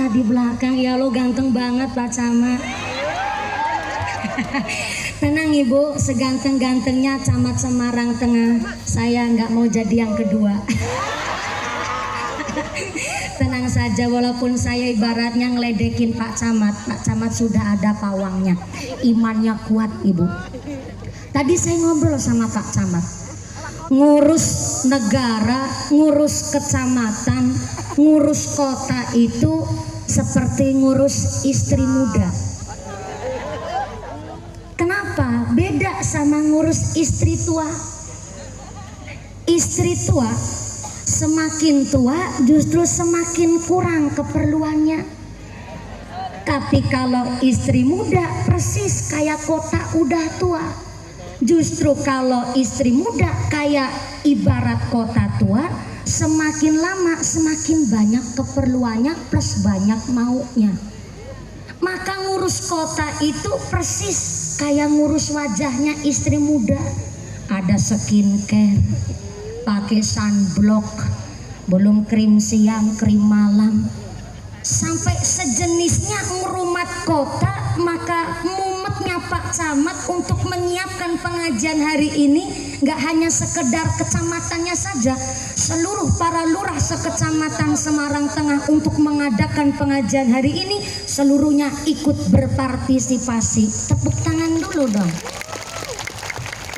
Camat di belakang. Ya lo ganteng banget Pak Camat. Tenang Ibu, seganteng-gantengnya Camat Semarang Tengah, saya nggak mau jadi yang kedua. Tenang saja, walaupun saya ibaratnya ngeledekin Pak Camat sudah ada pawangnya. Imannya kuat Ibu. Tadi saya ngobrol sama Pak Camat, ngurus negara, ngurus kecamatan, ngurus kota itu seperti ngurus istri muda. Kenapa? Beda sama ngurus istri tua. Istri tua semakin tua justru semakin kurang keperluannya. Tapi kalau istri muda persis kayak kota udah tua. Justru kalau istri muda kayak ibarat kota tua, semakin lama semakin banyak keperluannya plus banyak maunya. Maka ngurus kota itu persis kayak ngurus wajahnya istri muda. Ada skincare, pakai sunblock, belum krim siang, krim malam, sampai sejenisnya ngurumat kota. Maka mumetnya Pak Camat untuk menyiapkan pengajian hari ini gak hanya sekedar kecamatannya saja, seluruh para lurah sekecamatan Semarang Tengah untuk mengadakan pengajian hari ini seluruhnya ikut berpartisipasi. Tepuk tangan dulu dong.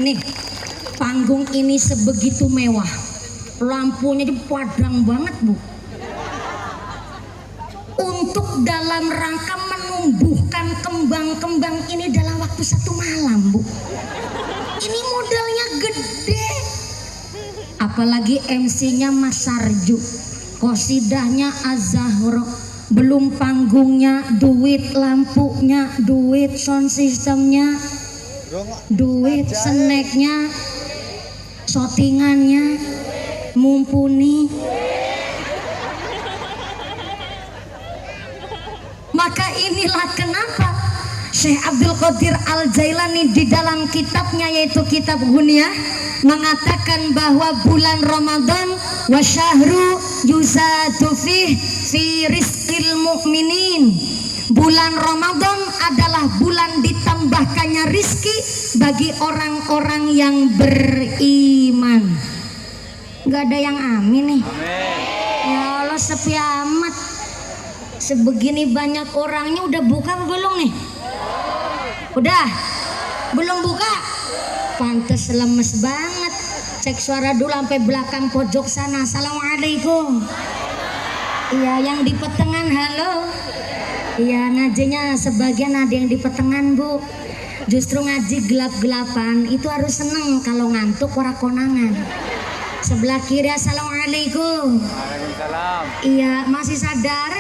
Nih, panggung ini sebegitu mewah, lampunya padang banget Bu, untuk dalam rangka menumbuhkan kembang-kembang ini dalam waktu 1 malam Bu. Ini modalnya gede, apalagi MC-nya Mas Sarju, kosidahnya Az-Zahro, belum panggungnya, duit lampunya, duit sound systemnya, duit snacknya, shootingannya, mumpuni. Maka inilah kenapa Syekh Abdul Qadir Al-Jailani di dalam kitabnya yaitu kitab Ghunyah mengatakan bahwa bulan Ramadan wa syahru yuzadu fi rizqil mu'minin. Bulan Ramadan adalah bulan ditambahkannya rizki bagi orang-orang yang beriman. Gak ada yang amin nih. Ya Allah, sepi amat. Sebegini banyak orangnya udah buka belum nih? Udah? Belum buka? Pantes lemes banget. Cek suara dulu sampai belakang pojok sana. Assalamualaikum. Iya, yang di petengan halo. Iya, ngajinya sebagian ada yang di petengan Bu. Justru ngaji gelap-gelapan itu harus seneng, kalau ngantuk ora konangan. Sebelah kiri assalamualaikum. Waalaikumsalam. Iya, masih sadar?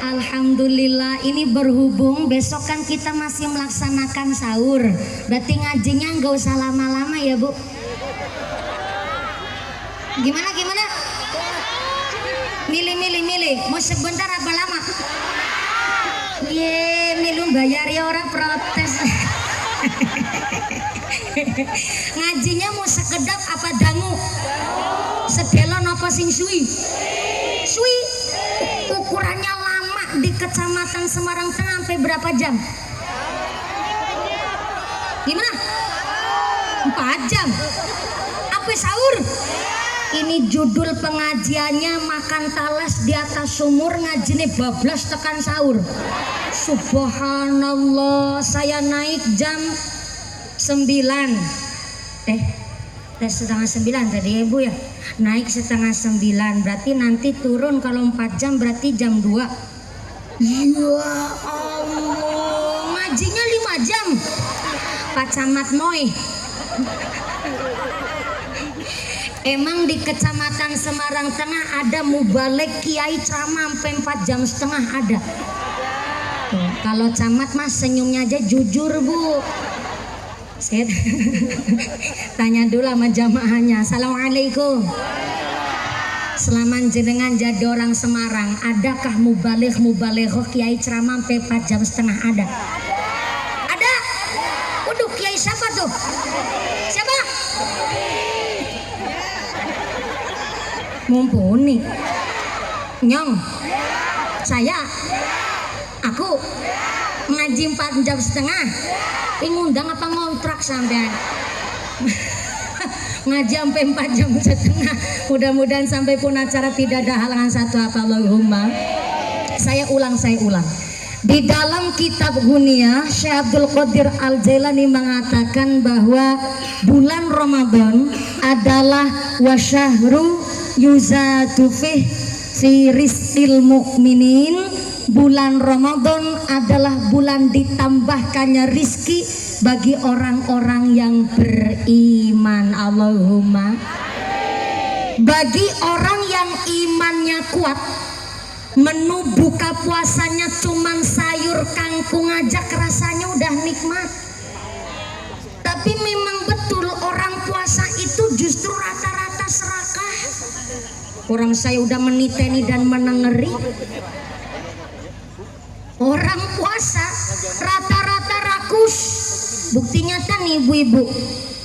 Alhamdulillah, ini berhubung besok kan kita masih melaksanakan sahur, berarti ngajinya nggak usah lama-lama ya Bu. Gimana? Milih, mau sebentar apa lama? Ye, milu bayar ya orang protes. Ngajinya mau sekedap apa dangu? Sedelon apa sing suwi? Suwi. Ukurannya lama di Kecamatan Semarang Tengah sampai berapa jam? Gimana? 4 jam. Apa sahur? Ini judul pengajiannya makan talas di atas sumur, ngajine bablas tekan sahur. Subhanallah, saya naik jam 9. Setengah 9 tadi ya Bu ya. Naik setengah 9, berarti nanti turun kalau 4 jam berarti jam 2. Ya Allah, ngajinya 5 jam. Pak Camat Moy. Emang di Kecamatan Semarang Tengah ada mubalek kiai ceramah sampai 4 jam setengah ada. Tuh, kalau camat mas senyumnya aja jujur Bu. Saya tanya dulu sama jamaahnya. Assalamualaikum. Selama jenengan jadi orang Semarang, adakah mubaligh kiai ceramah sampai 4 jam setengah ada? Ada. Waduh, kiai siapa tuh? Siapa? Mumpuni. Nyong. Saya? Aku? Ngaji 4 jam setengah? Ngundang apa ngontrak sampean? Ngaji sampai 4 jam setengah. Mudah-mudahan sampai pun acara tidak ada halangan satu apa Allahumma. Saya ulang. Di dalam kitab Hunia, Syekh Abdul Qadir Al-Jailani mengatakan bahwa bulan Ramadan adalah wasyahru yuzatu fi rizqil mu'minin. Bulan Ramadan adalah bulan ditambahkannya rizki bagi orang-orang yang beriman. Allahumma. Bagi orang yang imannya kuat, menu buka puasanya cuman sayur kangkung aja rasanya udah nikmat. Tapi memang betul orang puasa itu justru rata-rata serakah. Orang saya udah meniteni dan menengeri. Orang puasa rata-rata rakus. Bukti nyata nih ibu-ibu,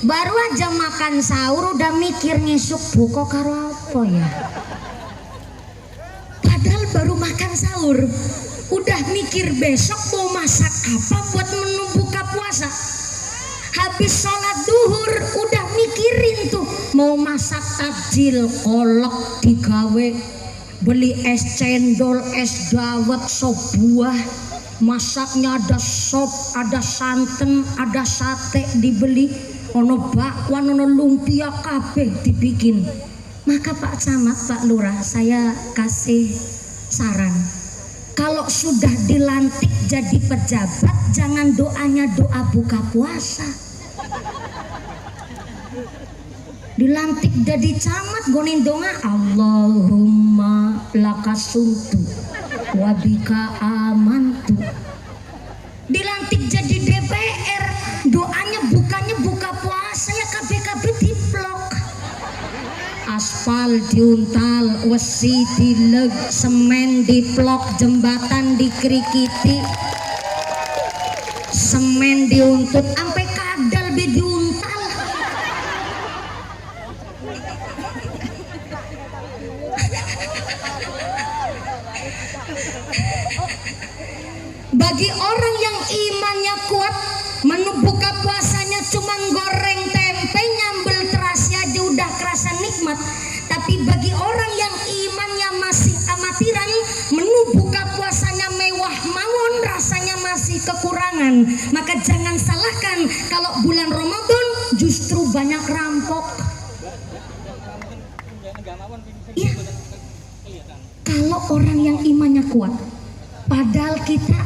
baru aja makan sahur udah mikir ngesuk buka karo apa ya. Padahal baru makan sahur udah mikir besok mau masak apa buat menu buka puasa. Habis sholat duhur udah mikirin tuh mau masak takjil, kolak digawe, beli es cendol, es dawet, sop buah, masaknya ada sop, ada santen, ada sate dibeli, ono bakwan, ono lumpia kabeh dibikin. Maka Pak Camat, Pak Lurah, saya kasih saran, kalau sudah dilantik jadi pejabat jangan doanya doa buka puasa. Dilantik jadi camat gonin donga Allahumma lakasumtu wabika amantu. Dilantik jadi DPR doanya bukannya buka puasa ya KBKB diplok. Aspal diuntal, wesi dileg, semen diplok, jembatan dikrikiti, semen diuntut, sampai kadal be diuntal. Bagi orang yang imannya kuat, menu buka puasanya cuma goreng tempe, nyambel terasi aja udah kerasa nikmat. Tapi bagi orang yang imannya masih amatiran, menu buka puasanya mewah mawon, rasanya masih kekurangan. Maka jangan salahkan kalau bulan Ramadan justru banyak rampok. Ya, kalau orang yang imannya kuat, padahal kita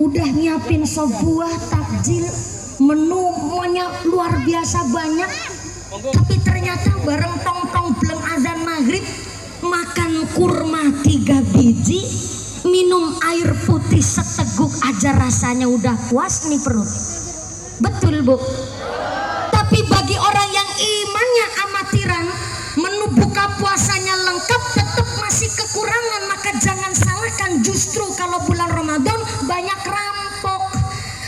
udah nyiapin sebuah takjil, menunya luar biasa banyak, tapi ternyata bareng tong-tong belum azan maghrib makan kurma 3 biji, minum air putih seteguk aja rasanya udah puas nih perut. Betul Bu? Tapi bagi orang yang imannya amatiran, menu buka puasanya lengkap tetap masih kekurangan. Maka jangan salahkan justru kalau bulan Ramadan banyak rampok.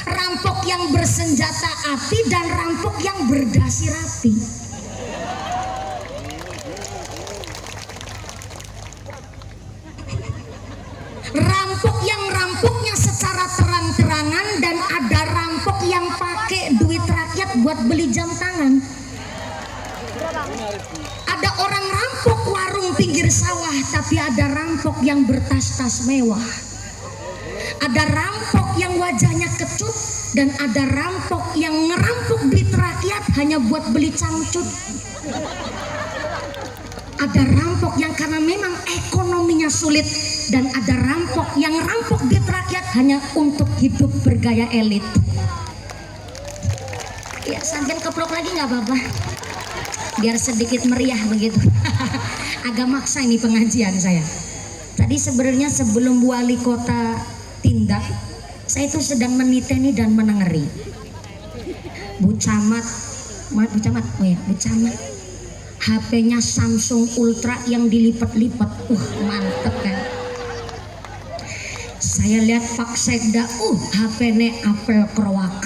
Rampok yang bersenjata api dan rampok yang berdasi rapi. Rampok yang rampoknya secara terang-terangan dan ada rampok yang pakai duit rakyat buat beli jam tangan. Ada orang rampok warung pinggir sawah, tapi ada rampok yang bertas-tas mewah. Ada rampok yang wajahnya kecut dan ada rampok yang ngerampok duit rakyat hanya buat beli cangcut. Ada rampok yang karena memang ekonominya sulit dan ada rampok yang rampok duit rakyat hanya untuk hidup bergaya elit. Ya, sambil keprok lagi nggak apa-apa. Biar sedikit meriah begitu. Agak maksa ini pengajian saya. Tadi sebenarnya sebelum wali kota tindak, saya itu sedang meniteni dan menengeri. Bu Camat, oh ya, Bu Camat, HP-nya Samsung Ultra yang dilipat-lipat, mantep kan. Saya lihat Pak Sekda, HP-nya Apple Krowak.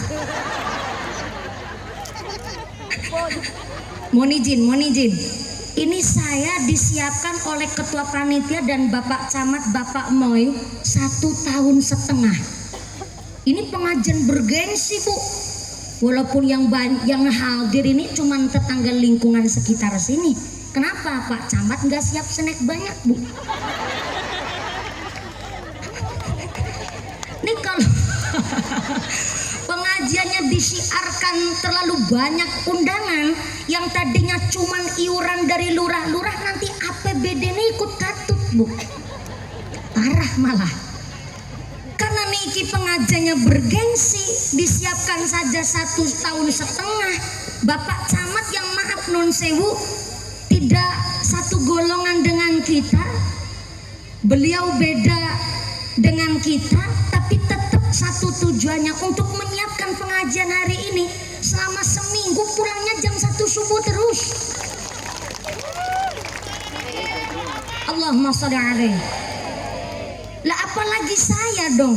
Mohon izin, Ini saya disiapkan oleh ketua panitia dan Bapak Camat Bapak Moy 1,5 tahun. Ini pengajian bergengsi Bu. Walaupun yang hadir ini cuma tetangga lingkungan sekitar sini. Kenapa Pak Camat nggak siap snack banyak Bu? Ini kalau pengajiannya disiarkan terlalu banyak undangan yang tadinya cuman iuran dari lurah-lurah, nanti APBD ini ikut katut Bu, parah malah. Karena niki pengajiannya bergengsi, disiapkan saja 1,5 tahun. Bapak Camat yang maaf non sewu tidak satu golongan dengan kita, beliau beda dengan kita, tapi tetap satu tujuannya untuk menyiapkan pengajian hari ini. Selama seminggu pulangnya jam 1 subuh terus. Allahumma sholli alaihi. Lah apalagi saya dong,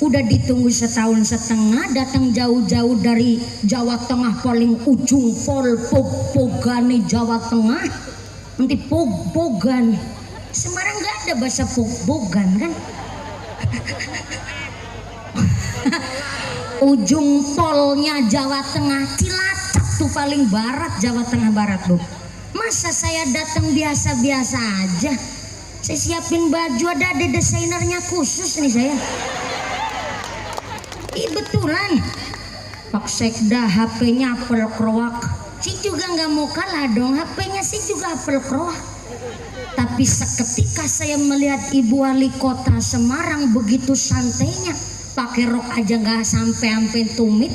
udah ditunggu 1,5 tahun, datang jauh-jauh dari Jawa Tengah, paling ujung Pogane Jawa Tengah, nanti Pogan. Semarang nggak ada bahasa Pogan kan? Ujung polnya Jawa Tengah, Cilacap tuh paling barat Jawa Tengah barat Bu. Masa saya datang biasa-biasa aja? Saya siapin baju, ada desainernya khusus nih saya. Betulan Pak Sekda HP-nya apel kroak, si juga nggak mau kalah dong, HP-nya si juga apel kroak. Tapi seketika saya melihat Ibu Wali Kota Semarang begitu santainya, pakai rok aja nggak sampai tumit.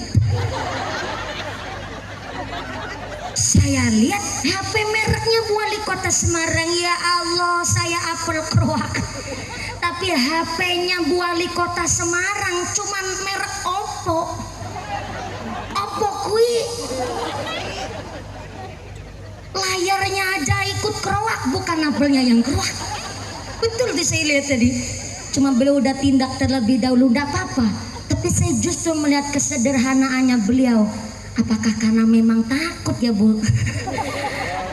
Saya lihat HP mereknya Bu Wali Kota Semarang, ya Allah saya apel kroak. Tapi HP-nya Bu Wali Kota Semarang cuman merek Oppo. Oppo kui. Layarnya aja ikut kroak, bukan apelnya yang kroak. Betul tuh saya lihat tadi. Cuma beliau udah tindak terlebih dahulu, enggak apa-apa. Tapi saya justru melihat kesederhanaannya beliau. Apakah karena memang takut ya Bu?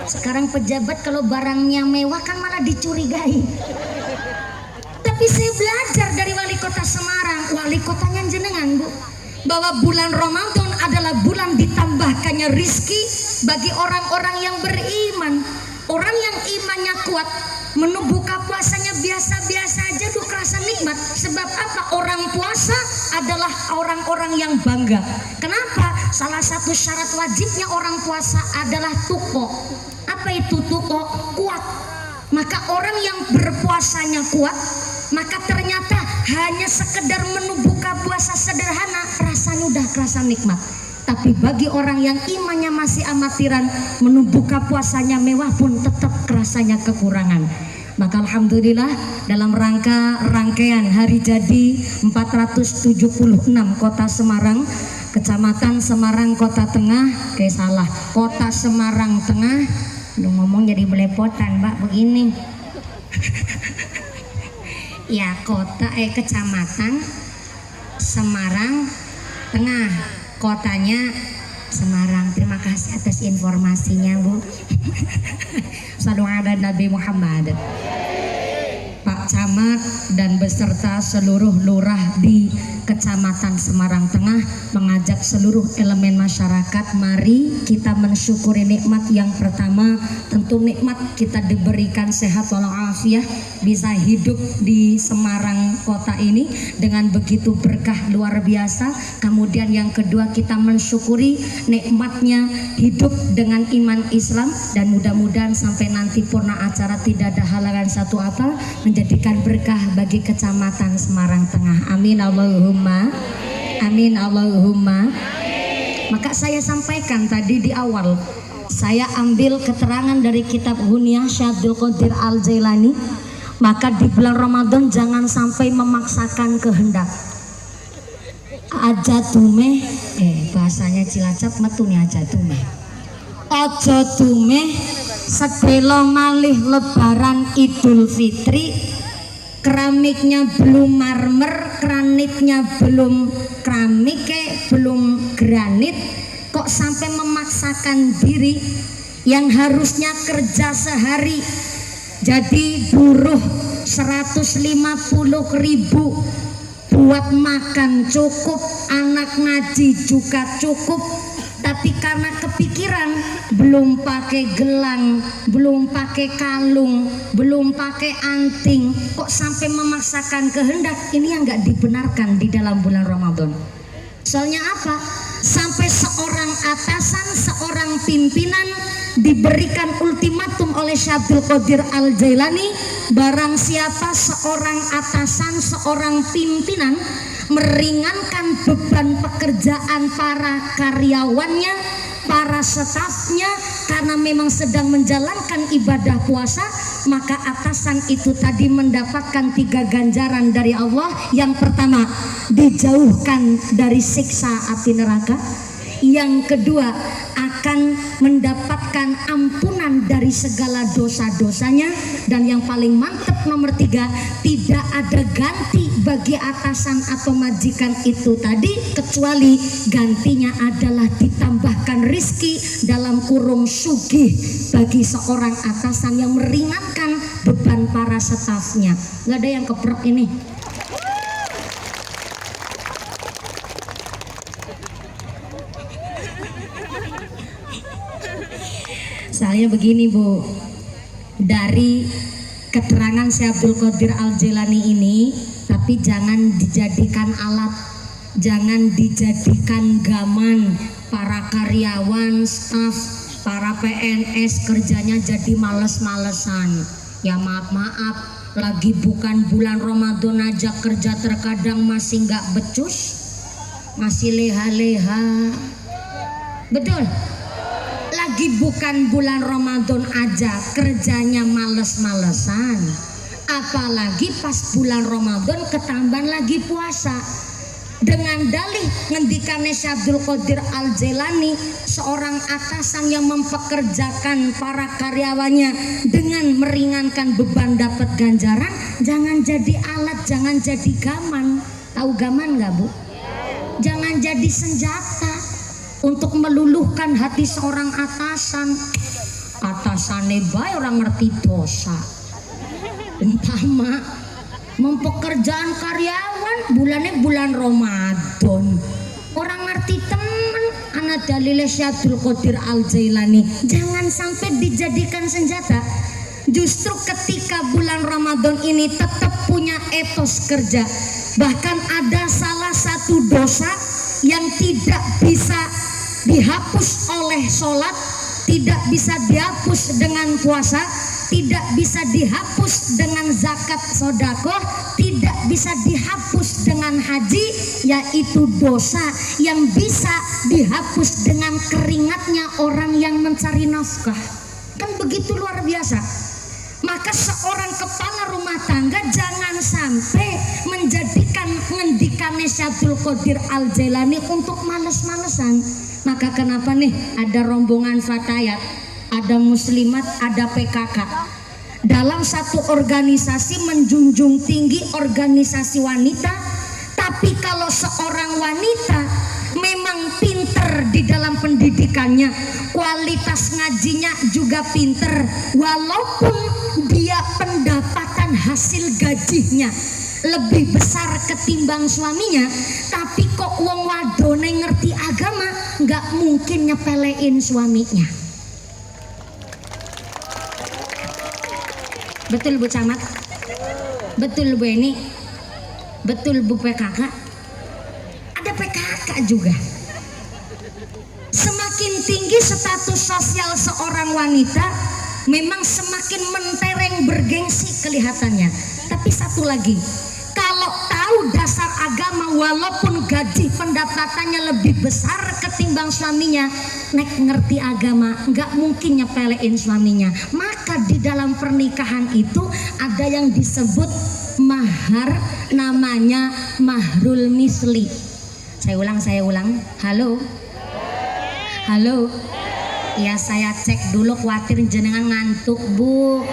Sekarang pejabat kalau barangnya mewah kan malah dicurigai. Tapi saya belajar dari Wali Kota Semarang, wali kotanya jenengan Bu, bahwa bulan Ramadan adalah bulan ditambahkannya rizki bagi orang-orang yang beriman. Orang yang imannya kuat, menu buka puasanya biasa-biasa aja tuh kerasa nikmat. Sebab apa? Orang puasa adalah orang-orang yang bangga. Kenapa? Salah satu syarat wajibnya orang puasa adalah tuko. Apa itu tuko? Kuat. Maka orang yang berpuasanya kuat, maka ternyata hanya sekedar menu buka puasa sederhana rasanya udah kerasa nikmat. Tapi bagi orang yang imannya masih amatiran, menu buka puasanya mewah pun tetap kerasanya kekurangan. Maka alhamdulillah dalam rangkaian hari jadi 476 Kota Semarang, Kecamatan Semarang Kota Tengah, salah, Kota Semarang Tengah. Lu ngomong jadi belepotan Mbak begini. Ya Kecamatan Semarang Tengah, kotanya Semarang. Terima kasih atas informasinya Bu. Sallu ala Nabi Muhammad. Pak Camat dan beserta seluruh lurah di Kecamatan Semarang Tengah mengajak seluruh elemen masyarakat, mari kita mensyukuri nikmat yang pertama. Tentu nikmat kita diberikan sehat walafiat, bisa hidup di Semarang kota ini dengan begitu berkah luar biasa. Kemudian yang kedua, kita mensyukuri nikmatnya hidup dengan iman Islam, dan mudah-mudahan sampai nanti purna acara tidak ada halangan satu apa, menjadikan berkah bagi Kecamatan Semarang Tengah. Amin Allahumma. Amin Allahumma. Maka saya sampaikan tadi di awal, saya ambil keterangan dari kitab Hunyah Syekh Abdul Qadir Al-Jailani. Maka di bulan Ramadan jangan sampai memaksakan kehendak. Aja tume, bahasanya Cilacap metu nih aja tume. Aja tume sedelo malih lebaran Idul Fitri, keramiknya belum marmer, granitnya belum keramik, belum granit, kok sampai memaksakan diri yang harusnya kerja sehari jadi buruh 150.000, buat makan cukup, anak ngaji juga cukup, tapi karena kepikiran belum pakai gelang, belum pakai kalung, belum pakai anting, kok sampai memaksakan kehendak. Ini yang nggak dibenarkan di dalam bulan Ramadan. Soalnya apa? Sampai seorang atasan, seorang pimpinan diberikan ultimatum oleh Syekh Abdul Qadir Al-Jailani, barang siapa seorang atasan, seorang pimpinan meringankan beban pekerjaan para karyawannya, para stafnya, karena memang sedang menjalankan ibadah puasa, maka atasan itu tadi mendapatkan 3 ganjaran dari Allah. Yang pertama, dijauhkan dari siksa api neraka. Yang kedua, akan mendapatkan ampunan dari segala dosa-dosanya. Dan yang paling mantap nomor 3, tidak ada ganti bagi atasan atau majikan itu tadi, kecuali gantinya adalah ditambahkan rizki dalam kurung sugih bagi seorang atasan yang meringankan beban para stafnya. Gak ada yang keprok ini. Soalnya begini Bu, dari keterangan Syekh Abdul Qadir Al-Jailani ini, tapi jangan dijadikan alat, jangan dijadikan gaman para karyawan, staf, para PNS kerjanya jadi males-malesan. Ya maaf-maaf, lagi bukan bulan Ramadan aja kerja terkadang masih nggak becus, masih leha-leha. Betul? Lagi bukan bulan Ramadan aja kerjanya males-malesan, apalagi pas bulan Ramadan ketambahan lagi puasa. Dengan dalih ngendikannya Syekh Abdul Qadir Al-Jailani, seorang atasan yang mempekerjakan para karyawannya dengan meringankan beban dapat ganjaran, jangan jadi alat, jangan jadi gaman. Tahu gaman nggak Bu? Jangan jadi senjata untuk meluluhkan hati seorang atasan. Atasane bae orang ngerti dosa. Umpama mempekerjaan karyawan bulannya bulan Ramadan, orang ngerti temen. Anak dalilnya Syekh Abdul Qadir Al-Jailani, jangan sampai dijadikan senjata. Justru ketika bulan Ramadan ini tetap punya etos kerja. Bahkan ada salah satu dosa yang tidak bisa dihapus oleh sholat, tidak bisa dihapus dengan puasa, tidak bisa dihapus dengan zakat sodakoh, tidak bisa dihapus dengan haji, yaitu dosa yang bisa dihapus dengan keringatnya orang yang mencari nafkah. Kan begitu luar biasa. Maka seorang kepala rumah tangga jangan sampai menjadikan ngendikannya Syekh Abdul Qadir Al-Jailani untuk males-malesan. Maka kenapa nih ada rombongan fatayat, ada muslimat, ada PKK. Dalam satu organisasi menjunjung tinggi organisasi wanita, tapi kalau seorang wanita memang pinter di dalam pendidikannya, kualitas ngajinya juga pinter, walaupun dia pendapatan hasil gajinya lebih besar ketimbang suaminya, tapi kok wong wadone ngerti agama, nggak mungkin nyepelein suaminya. Betul Bu Camat? Betul Bu Eni? Betul Bu PKK? Ada PKK juga. Semakin tinggi status sosial seorang wanita, memang semakin mentereng bergengsi kelihatannya. Tapi satu lagi, kalau tahu dasar agama, walaupun gaji pendapatannya lebih besar ketimbang suaminya, nek ngerti agama, nggak mungkin nyepelein suaminya. Maka di dalam pernikahan itu ada yang disebut mahar, namanya mahrul misli. Saya ulang. Halo. Ya saya cek dulu, khawatir jenengan ngantuk Bu.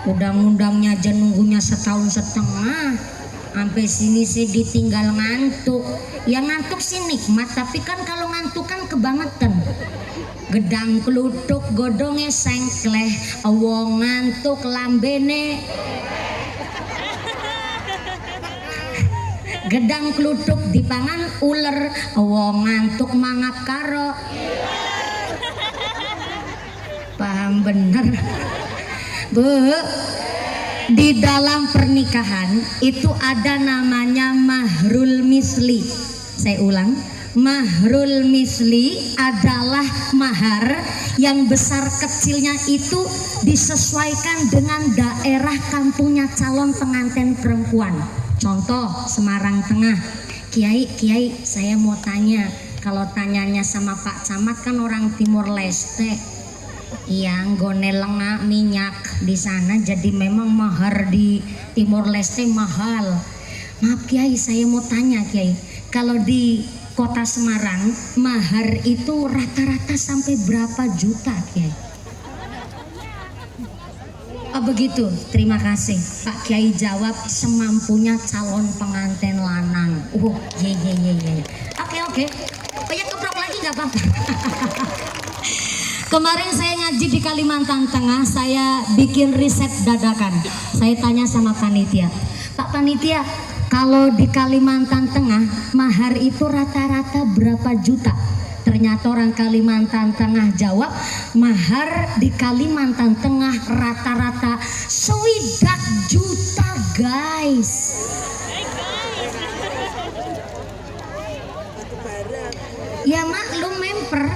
Undang-undangnya aja nunggunya 1,5 tahun. Sampai sini sih ditinggal ngantuk. Ya ngantuk sih nikmat, tapi kan kalau ngantuk kan kebangetan. Gedang kluthuk godhonge sengkleh, wong ngantuk lambene. Gedang kluthuk dipangan uler, wong ngantuk mangap karo. Paham bener Bu? Di dalam pernikahan itu ada namanya mahrul misli. Saya ulang, mahrul misli adalah mahar yang besar kecilnya itu disesuaikan dengan daerah kampungnya calon pengantin perempuan. Contoh Semarang Tengah. Kiai, saya mau tanya, kalau tanyanya sama Pak Camat kan orang Timur Leste. Iya, nggone lengak minyak di sana, jadi memang mahar di Timur Leste mahal. Maaf Kiai, saya mau tanya Kiai, kalau di Kota Semarang mahar itu rata-rata sampai berapa juta Kiai? Oh begitu, terima kasih Pak Kiai jawab semampunya calon pengantin lanang. Ye. Oke. Banyak keprok lagi nggak apa-apa. Kemarin saya ngaji di Kalimantan Tengah, saya bikin riset dadakan. Saya tanya sama panitia, Pak Panitia, kalau di Kalimantan Tengah mahar itu rata-rata berapa juta? Ternyata orang Kalimantan Tengah jawab, mahar di Kalimantan Tengah rata-rata 1 juta guys. Ya maklum memper,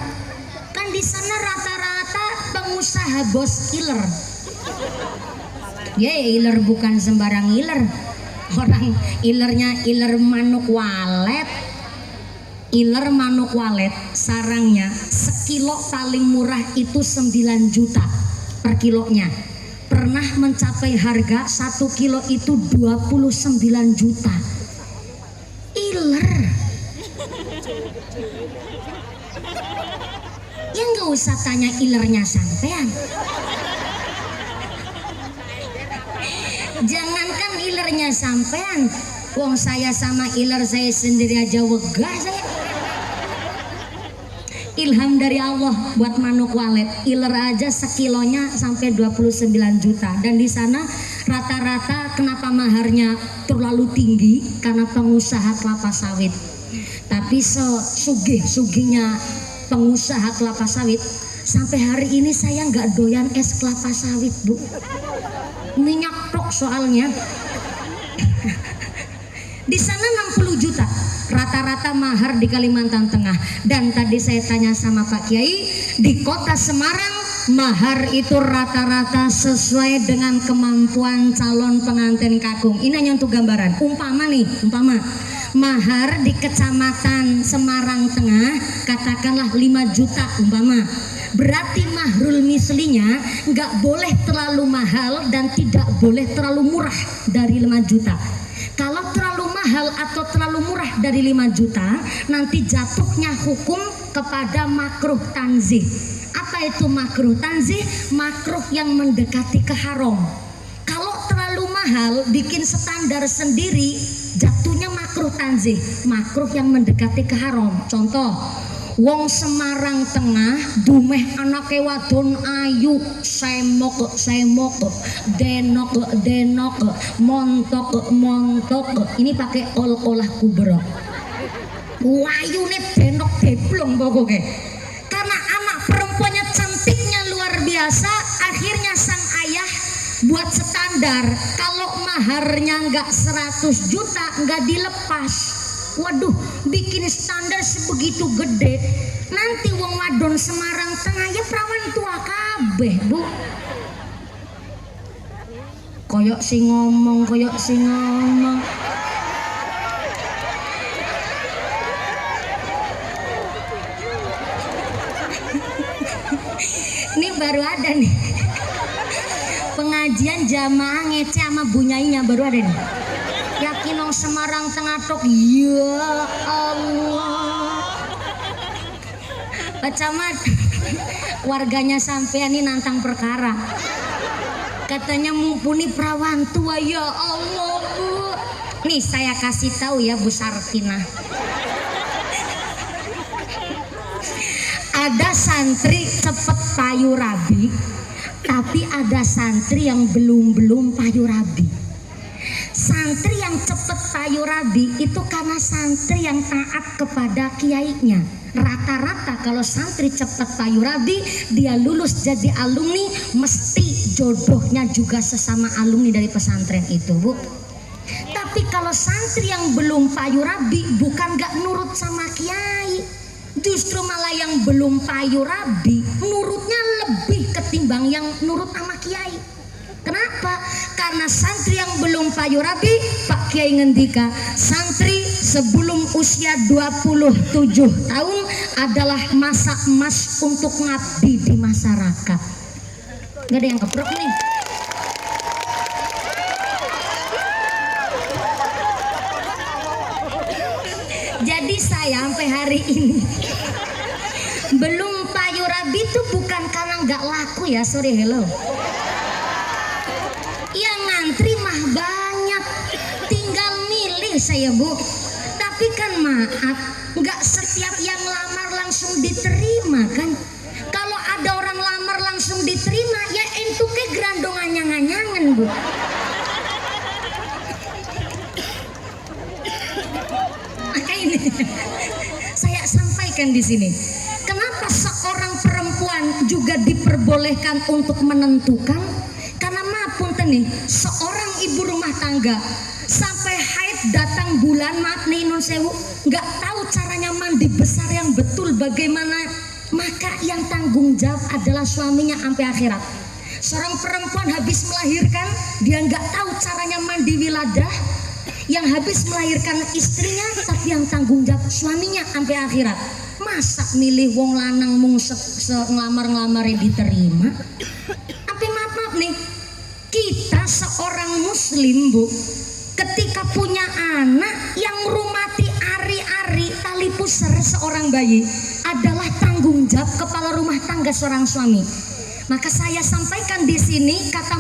kan di sana rata-rata pengusaha bos iler. Ya iler bukan sembarang iler. Orang ilernya iler manuk walet. Iler manuk walet sarangnya sekilo paling murah itu 9 juta per kilonya. Pernah mencapai harga 1 kilo itu 29 juta. Iler. Ya nggak usah tanya ilernya sampean. Jangankan ilernya sampean, wong saya sama iler saya sendiri aja wegah saya. Ilham dari Allah buat manuk walet, iler aja sekilonya sampai 29 juta. Dan di sana rata-rata kenapa maharnya terlalu tinggi? Karena pengusaha kelapa sawit. Tapi sugih-sugihnya pengusaha kelapa sawit, sampai hari ini saya nggak doyan es kelapa sawit Bu. Minyak tok soalnya. Di sana 60 juta rata-rata mahar di Kalimantan Tengah. Dan tadi saya tanya sama Pak Kiai, di Kota Semarang mahar itu rata-rata sesuai dengan kemampuan calon pengantin kakung. Ini hanya untuk gambaran. Umpama mahar di Kecamatan Semarang Tengah katakanlah 5 juta umpama. Berarti mahrul mislinya nggak boleh terlalu mahal dan tidak boleh terlalu murah dari 5 juta. Kalau terlalu mahal atau terlalu murah dari 5 juta, nanti jatuhnya hukum kepada makruh tanzih. Apa itu makruh tanzih? Makruh yang mendekati ke haram. Kalau terlalu mahal, bikin standar sendiri, jatuhnya makruh tanzih, makruh yang mendekati ke haram. Contoh, wong Semarang Tengah dumeh anake wadon ayu, semok denok montok ini pakai olah kubro wayune denok deblong pokoknya. Karena anak perempuannya cantiknya luar biasa, akhirnya sang ayah buat standar kalau maharnya nggak 100 juta nggak dilepas. Waduh, bikin standar sebegitu gede, nanti wong wadon Semarang Tengah ya perawan tua kabeh Bu. Koyok si ngomong. Ini baru ada nih pengajian jamaah ngece sama bunyainya, baru ada nih. Yakin nong Semarang Tengah tok, ya Allah. Pak Camat, warganya sampean ini nantang perkara. Katanya mumpuni perawan tua, ya Allah Bu. Nih saya kasih tahu ya Bu Sartina. Ada santri cepet payu rabi, tapi ada santri yang belum payu rabi. Santri yang cepet payu rabi itu karena santri yang taat kepada kiainya. Rata-rata kalau santri cepet payu rabi, dia lulus jadi alumni, mesti jodohnya juga sesama alumni dari pesantren itu, Bu. Tapi kalau santri yang belum payu rabi, bukan gak nurut sama kiai, justru malah yang belum payu rabi nurutnya lebih ketimbang yang nurut sama kiai. Kenapa? Karena santri yang belum payu rabi, Pak Kiai ngendika, santri sebelum usia 27 tahun adalah masa emas untuk ngabdi di masyarakat. Gak ada yang keprok nih. Jadi saya sampai hari ini belum payu rabi itu bukan karena nggak laku ya, sorry, hello. Yang ngantri mah banyak, tinggal milih saya, Bu. Tapi kan maaf, nggak setiap yang lamar langsung diterima kan. Kalau ada orang lamar langsung diterima, ya entuke gerandong anyang-anyangan, Bu. Maka ini saya sampaikan di sini. Kenapa seorang perempuan juga diperbolehkan untuk menentukan? Karena maaf punten nih, seorang ibu rumah tangga sampai haid datang bulan, maaf nih non sewu, nggak tahu caranya mandi besar yang betul bagaimana, maka yang tanggung jawab adalah suaminya sampai akhirat. Seorang perempuan habis melahirkan, dia nggak tahu caranya mandi wiladah, yang habis melahirkan istrinya, tapi yang tanggung jawab suaminya sampai akhirat. Masa milih wong lanang mung ngelamar-ngelamarnya diterima? Tapi maaf nih, kita seorang muslim, Bu, ketika punya anak yang rumati ari-ari tali pusar seorang bayi adalah tanggung jawab kepala rumah tangga seorang suami. Maka saya sampaikan di sini kata